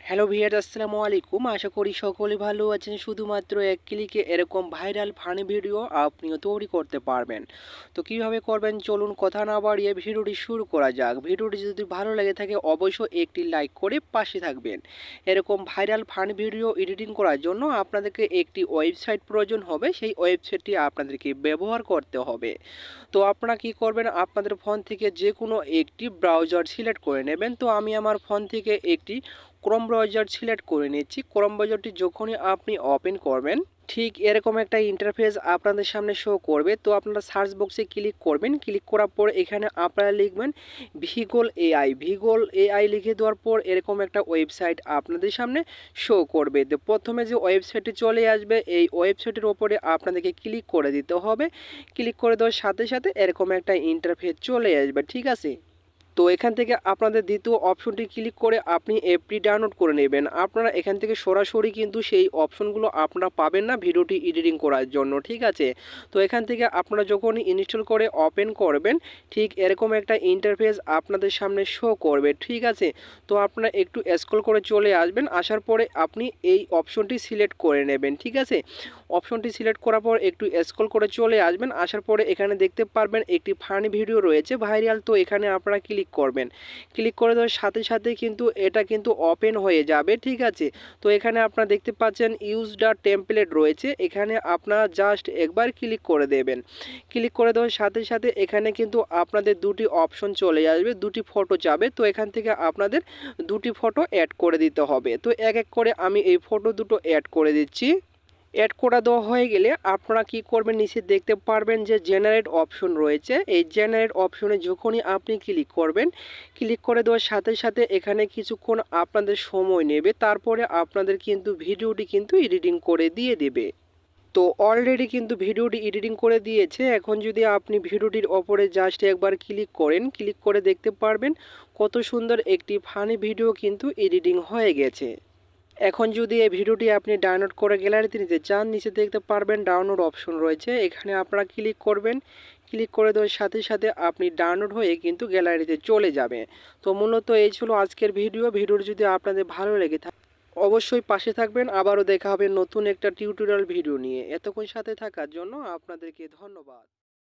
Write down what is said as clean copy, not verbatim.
Hello viewers, আসসালামু আলাইকুম। আশা করি সকলে ভালো আছেন। শুধুমাত্র এক ক্লিকে এরকম ভাইরাল ফানি ভিডিও আপনিও তৈরি করতে পারবেন। তো কিভাবে করবেন চলুন কথা না বাড়িয়ে ভিডিওটি শুরু করা যাক। ভিডিওটি যদি ভালো লেগে থাকে অবশ্যই একটি লাইক করে পাশে থাকবেন। এরকম ভাইরাল ফানি ভিডিও এডিটিং করার জন্য আপনাদেরকে একটি ওয়েবসাইট প্রয়োজন হবে। সেই ওয়েবসাইটটি আপনাদেরকে ব্যবহার করতে হবে। তো আপনারা কি করবেন, আপনাদের ফোন থেকে যে কোনো একটি ব্রাউজার সিলেক্ট করে নেবেন। তো আমি আমার ফোন থেকে একটি ক্রোম ব্রাউজার সিলেক্ট করে নিচ্ছি। ক্রোম ব্রাউজারটি যখনই আপনি ওপেন করবেন ঠিক এরকম একটা ইন্টারফেস আপনাদের সামনে শো করবে। তো আপনারা সার্চ বক্সে ক্লিক করবেন। ক্লিক করার পর এখানে আপনারা লিখবেন ভিগোল এআই। ভিগোল এআই লিখে দেওয়ার পর এরকম একটা ওয়েবসাইট আপনাদের সামনে শো করবে। তো প্রথমে যে ওয়েবসাইটটি চলে আসবে এই ওয়েবসাইটের ওপরে আপনাদেরকে ক্লিক করে দিতে হবে। ক্লিক করে দেওয়ার সাথে সাথে এরকম একটা ইন্টারফেস চলে আসবে, ঠিক আছে। তো এখান থেকে আপনাদের দ্বিতীয় অপশনটি ক্লিক করে আপনি অ্যাপটি ডাউনলোড করে নেবেন। আপনারা এখান থেকে সরাসরি কিন্তু সেই অপশনগুলো আপনারা পাবেন না ভিডিওটি এডিটিং করার জন্য, ঠিক আছে। তো এখান থেকে আপনারা যখনই ইনস্টল করে ওপেন করবেন ঠিক এরকম একটা ইন্টারফেস আপনাদের সামনে শো করবে, ঠিক আছে। তো আপনারা একটু স্ক্রল করে চলে আসবেন। আসার পরে আপনি এই অপশনটি সিলেক্ট করে নেবেন, ঠিক আছে। অপশনটি সিলেক্ট করার পর একটু স্ক্রল করে চলে আসবেন। আসার পরে এখানে দেখতে পারবেন একটি ফানি ভিডিও রয়েছে ভাইরাল। তো এখানে আপনারা ক্লিক করবেন। ক্লিক করে দেওয়ার সাথে সাথে কিন্তু এটা কিন্তু ওপেন হয়ে যাবে, ঠিক আছে। তো এখানে আপনারা দেখতে পাচ্ছেন ইউজ দ্য টেমপ্লেট রয়েছে। এখানে আপনারা জাস্ট একবার ক্লিক করে দেবেন। ক্লিক করে দেওয়ার সাথে সাথে এখানে কিন্তু আপনাদের দুটি অপশন চলে আসবে, দুটি ফটো যাবে। তো এখান থেকে আপনাদের দুটি ফটো অ্যাড করে দিতে হবে। তো এক এক করে আমি এই ফটো দুটো অ্যাড করে দিচ্ছি। অ্যাড করা দেওয়া হয়ে গেলে আপনারা কি করবেন, নিচে দেখতে পারবেন যে জেনারেট অপশন রয়েছে। এই জেনারেট অপশনে যখনই আপনি ক্লিক করবেন, ক্লিক করে দেওয়ার সাথে সাথে এখানে কিছুক্ষণ আপনাদের সময় নেবে। তারপরে আপনাদের কিন্তু ভিডিওটি কিন্তু এডিটিং করে দিয়ে দেবে। তো অলরেডি কিন্তু ভিডিওটি এডিটিং করে দিয়েছে। এখন যদি আপনি ভিডিওটির ওপরে জাস্ট একবার ক্লিক করেন, ক্লিক করে দেখতে পারবেন কত সুন্দর একটি ফানি ভিডিও কিন্তু এডিটিং হয়ে গেছে। এখন যদি এই ভিডিওটি আপনি ডাউনলোড করে গ্যালারিতে নিতে চান, নিচে দেখতে পারবেন ডাউনলোড অপশন রয়েছে। এখানে আপনারা ক্লিক করবেন। ক্লিক করে দেওয়ার সাথে সাথে আপনি ডাউনলোড হয়ে কিন্তু গ্যালারিতে চলে যাবে। তো মূলত এই ছিল আজকের ভিডিওটি যদি আপনাদের ভালো লেগে থাকে অবশ্যই পাশে থাকবেন। আবারও দেখা হবে নতুন একটা টিউটোরিয়াল ভিডিও নিয়ে। এতক্ষণ সাথে থাকার জন্য আপনাদেরকে ধন্যবাদ।